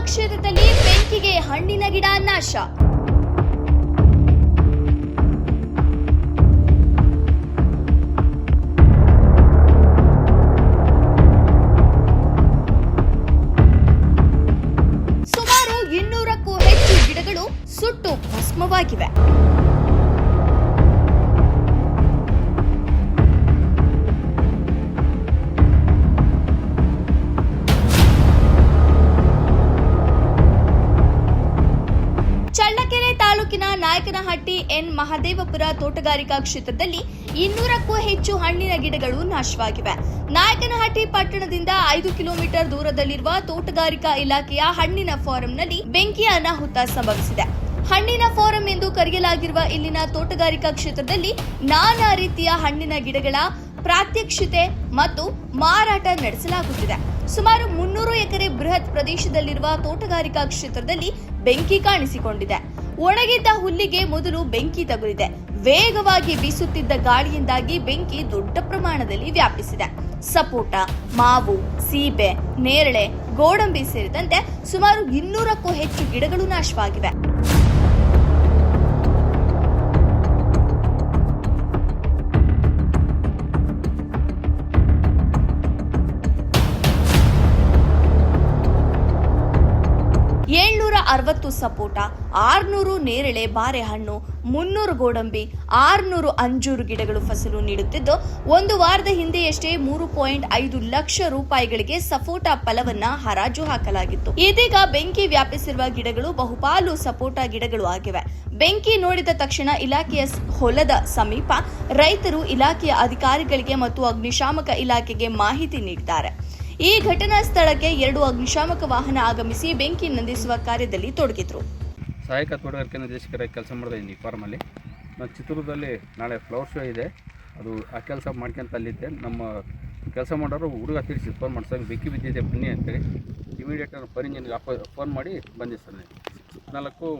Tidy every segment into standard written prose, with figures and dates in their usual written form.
ಕ್ಷೇತ್ರದಲ್ಲಿ ಬೆಂಕಿಗೆ ಹಣ್ಣಿನ ಗಿಡ ನಾಶ. ಸುಮಾರು 200ಕ್ಕೂ ಹೆಚ್ಚು ಗಿಡಗಳು ಸುಟ್ಟು ಭಸ್ಮವಾಗಿವೆ. ಚಳ್ಳಕೆರೆ ತಾಲೂಕಿನ ನಾಯಕನಹಟ್ಟಿ ಎನ್ ಮಹದೇವಪುರ ತೋಟಗಾರಿಕಾ ಕ್ಷೇತ್ರದಲ್ಲಿ 200ಕ್ಕೂ ಹೆಚ್ಚು ಹಣ್ಣಿನ ಗಿಡಗಳು ನಾಶವಾಗಿವೆ. ನಾಯಕನಹಟ್ಟಿ ಪಟ್ಟಣದಿಂದ 5 ಕಿಲೋಮೀಟರ್ ದೂರದಲ್ಲಿರುವ ತೋಟಗಾರಿಕಾ ಇಲಾಖೆಯ ಹಣ್ಣಿನ ಫಾರಂನಲ್ಲಿ ಬೆಂಕಿಯ ಅನಾಹುತ ಸಂಭವಿಸಿದೆ. ಹಣ್ಣಿನ ಫಾರಂ ಎಂದು ಕರೆಯಲಾಗಿರುವ ಇಲ್ಲಿನ ತೋಟಗಾರಿಕಾ ಕ್ಷೇತ್ರದಲ್ಲಿ ನಾನಾ ರೀತಿಯ ಹಣ್ಣಿನ ಗಿಡಗಳ ಪ್ರಾತ್ಯಕ್ಷಿತೆ ಮತ್ತು ಮಾರಾಟ ನಡೆಸಲಾಗುತ್ತಿದೆ. ಸುಮಾರು 300 ಎಕರೆ ಬೃಹತ್ ಪ್ರದೇಶದಲ್ಲಿರುವ ತೋಟಗಾರಿಕಾ ಕ್ಷೇತ್ರದಲ್ಲಿ ಬೆಂಕಿ ಕಾಣಿಸಿಕೊಂಡಿದೆ. ಒಣಗಿದ್ದ ಹುಲ್ಲಿಗೆ ಮೊದಲು ಬೆಂಕಿ ತಗುಲಿದೆ. ವೇಗವಾಗಿ ಬೀಸುತ್ತಿದ್ದ ಗಾಳಿಯಿಂದಾಗಿ ಬೆಂಕಿ ದೊಡ್ಡ ಪ್ರಮಾಣದಲ್ಲಿ ವ್ಯಾಪಿಸಿದೆ. ಸಪೋಟ, ಮಾವು, ಸೀಬೆ, ನೇರಳೆ, ಗೋಡಂಬಿ ಸೇರಿದಂತೆ ಸುಮಾರು 200ಕ್ಕೂ ಹೆಚ್ಚು ಗಿಡಗಳು ನಾಶವಾಗಿವೆ. ಸಪೋಟ, 600 ನೇರಳೆ ಬಾರೆಹಣ್ಣು, 300 ಗೋಡಂಬಿ, 600 ಅಂಜೂರು ಗಿಡಗಳು ಫಸಲು ನೀಡುತ್ತಿದ್ದು, ಒಂದು ವಾರದ ಹಿಂದೆಯಷ್ಟೇ 3.5 ಲಕ್ಷ ರೂಪಾಯಿಗಳಿಗೆ ಸಪೋಟ ಫಲವನ್ನ ಹರಾಜು ಹಾಕಲಾಗಿತ್ತು. ಇದೀಗ ಬೆಂಕಿ ವ್ಯಾಪಿಸಿರುವ ಗಿಡಗಳು ಬಹುಪಾಲು ಸಪೋಟ ಗಿಡಗಳು ಆಗಿವೆ. ಬೆಂಕಿ ನೋಡಿದ ತಕ್ಷಣ ಇಲಾಖೆಯ ಹೊಲದ ಸಮೀಪ ರೈತರು ಇಲಾಖೆಯ ಅಧಿಕಾರಿಗಳಿಗೆ ಮತ್ತು ಅಗ್ನಿಶಾಮಕ ಇಲಾಖೆಗೆ ಮಾಹಿತಿ ನೀಡಿದ್ದಾರೆ. ಈ ಘಟನಾ ಸ್ಥಳಕ್ಕೆ 2 ಅಗ್ನಿಶಾಮಕ ವಾಹನ ಆಗಮಿಸಿ ಬೆಂಕಿ ನಂದಿಸುವ ಕಾರ್ಯದಲ್ಲಿ ತೊಡಗಿದ್ರು. ಸಹಾಯಕ ತೋಟಗಾರಿಕೆ ನಿರ್ದೇಶಕರಾಗಿ ಕೆಲಸ ಮಾಡ್ತಾ ಇದ್ದೀನಿ ಫಾರ್ಮಲ್ಲಿ. ನಾನು ಚಿತ್ರದುರ್ಗದಲ್ಲಿ ನಾಳೆ ಫ್ಲವರ್ ಶೋ ಇದೆ, ಅದು ಆ ಕೆಲಸ ಮಾಡ್ಕೊಂತ ಅಲ್ಲಿದ್ದೆ. ನಮ್ಮ ಕೆಲಸ ಮಾಡೋರು ಹುಡುಗ ತಿಳಿಸಿ ಫೋನ್ ಮಾಡಿ, ಸರ್ ಬೆಂಕಿ ಬಿದ್ದಿದೆ ಬನ್ನಿ ಅಂತೇಳಿ. ಇಮಿಡಿಯೇಟ್ ನಾನು ಫೈರ್ ಇಂಜಿನ್ಗೆ ಫೋನ್ ಮಾಡಿ ಬಂದೆ ಸರ್. 14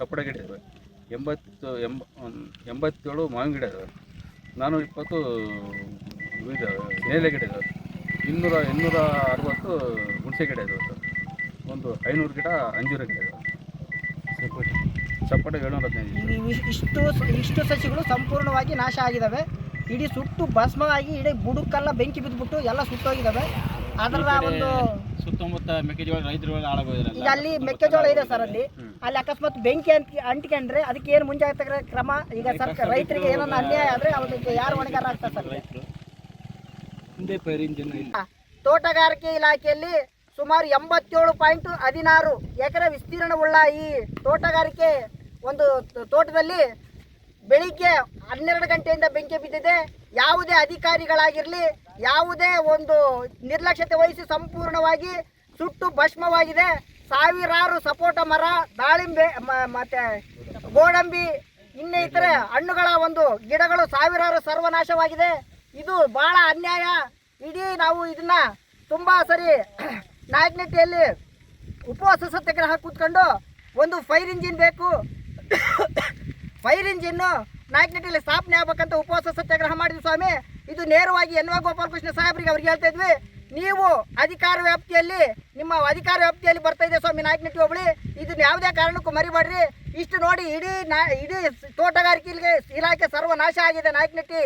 ಸಪೋಟ ಗಿಡ ಇದ್ದಾವೆ, 87 ಮಾವಿನ ಗಿಡ ಇದ್ದಾವೆ, 420 ನೇರಳೆ ಗಿಡ ಇದ್ದಾವೆ, 260 ಹುಣಸೆ ಗಿಡ ಇದಾವೆ ಸರ್. ಒಂದು 500 ಗಿಡ ಅಂಜೂರ ಗಿಡ ಇದಾವೆ. ಸಪೋಟ 715. ಇಷ್ಟು ಸಸಿಗಳು ಸಂಪೂರ್ಣವಾಗಿ ನಾಶ ಆಗಿದ್ದಾವೆ. ಇಡೀ ಸುಟ್ಟು ಭಸ್ಮವಾಗಿ ಇಡೀ ಬುಡಕ್ಕೆಲ್ಲ ಬೆಂಕಿ ಬಿದ್ದುಬಿಟ್ಟು ಎಲ್ಲ ಸುಟ್ಟೋಗಿದ್ದಾವೆ. ಅದರ ಒಂದು ಸುತ್ತಮುತ್ತ ಮೆಕ್ಕೆಜೋಳ ರೈತರು ಹಾಳಾಗೋದಿಲ್ಲ. ಈಗ ಅಲ್ಲಿ ಮೆಕ್ಕೆಜೋಳ ಇದೆ ಸರ್, ಅಲ್ಲಿ ಅಕಸ್ಮಾತ್ ಬೆಂಕಿ ಅಂಟಿಕೊಂಡ್ರೆ ಅದಕ್ಕೆ ಏನು ಮುಂಜಾಗ್ರತಾ ಕ್ರಮ? ಈಗ ಸರ್ಕಾರ ರೈತರಿಗೆ ಏನನ್ನ ಅನ್ಯಾಯ ಆದರೆ ಅದಕ್ಕೆ ಯಾರು ಹೊಣೆಗಾರ ಆಗ್ತಾರೆ ಸರ್? ತೋಟಗಾರಿಕೆ ಇಲಾಖೆಯಲ್ಲಿ ಸುಮಾರು 87.16 ಎಕರೆ ವಿಸ್ತೀರ್ಣವುಳ್ಳ ಈ ತೋಟಗಾರಿಕೆ ಒಂದು ತೋಟದಲ್ಲಿ ಬೆಳಿಗ್ಗೆ 12 ಗಂಟೆಯಿಂದ ಬೆಂಕಿ ಬಿದ್ದಿದೆ. ಯಾವುದೇ ಅಧಿಕಾರಿಗಳಾಗಿರಲಿ ಯಾವುದೇ ಒಂದು ನಿರ್ಲಕ್ಷ್ಯತೆ ವಹಿಸಿ ಸಂಪೂರ್ಣವಾಗಿ ಸುಟ್ಟು ಭಸ್ಮವಾಗಿದೆ. ಸಾವಿರಾರು ಸಪೋಟ ಮರ, ದಾಳಿಂಬೆ ಮತ್ತೆ ಗೋಡಂಬಿ ಇನ್ನಿತರೆ ಹಣ್ಣುಗಳ ಒಂದು ಗಿಡಗಳು ಸಾವಿರಾರು ಸರ್ವನಾಶವಾಗಿದೆ. ಇದು ಬಹಳ ಅನ್ಯಾಯ. ಇಡೀ ನಾವು ಇದನ್ನ ತುಂಬ ಸರಿ ನಾಯಕನಹಟ್ಟಿಯಲ್ಲಿ ಉಪವಾಸ ಸತ್ಯಾಗ್ರಹ ಕೂತ್ಕೊಂಡು ಒಂದು ಫೈರ್ ಇಂಜಿನ್ ಬೇಕು, ಫೈರ್ ಇಂಜಿನ್ನು ನಾಯಕನಹಟ್ಟಿಯಲ್ಲಿ ಸ್ಥಾಪನೆ ಆಗ್ಬೇಕಂತ ಉಪವಾಸ ಸತ್ಯಾಗ್ರಹ ಮಾಡಿದ್ವಿ ಸ್ವಾಮಿ. ಇದು ನೇರವಾಗಿ ಎನ್ ವ ಗೋಪಾಲಕೃಷ್ಣ ಸಾಹೇಬ್ರಿಗೆ ಅವ್ರಿಗೆ ಹೇಳ್ತಾ ಇದ್ವಿ, ನೀವು ಅಧಿಕಾರ ವ್ಯಾಪ್ತಿಯಲ್ಲಿ ಬರ್ತಾ ಇದೆ ಸ್ವಾಮಿ ನಾಯಕನಹಟ್ಟಿ ಹೋಬಳಿ, ಇದನ್ನ ಯಾವುದೇ ಕಾರಣಕ್ಕೂ ಮರಿಬೇಡ್ರಿ. ಇಷ್ಟು ನೋಡಿ ಇಡೀ ತೋಟಗಾರಿಕೆ ಇಲಾಖೆ ಸರ್ವನಾಶ ಆಗಿದೆ. ನಾಯಕನಹಟ್ಟಿ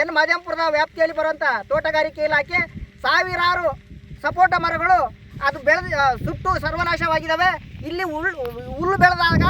ಎನ್ ಮಹದೇವಪುರದ ವ್ಯಾಪ್ತಿಯಲ್ಲಿ ಬರುವಂಥ ತೋಟಗಾರಿಕೆ ಇಲಾಖೆ ಸಾವಿರಾರು ಸಪೋಟ ಮರಗಳು ಅದು ಸುಟ್ಟು ಸರ್ವನಾಶವಾಗಿದ್ದಾವೆ. ಇಲ್ಲಿ ಹುಲ್ಲು ಬೆಳೆದಾಗ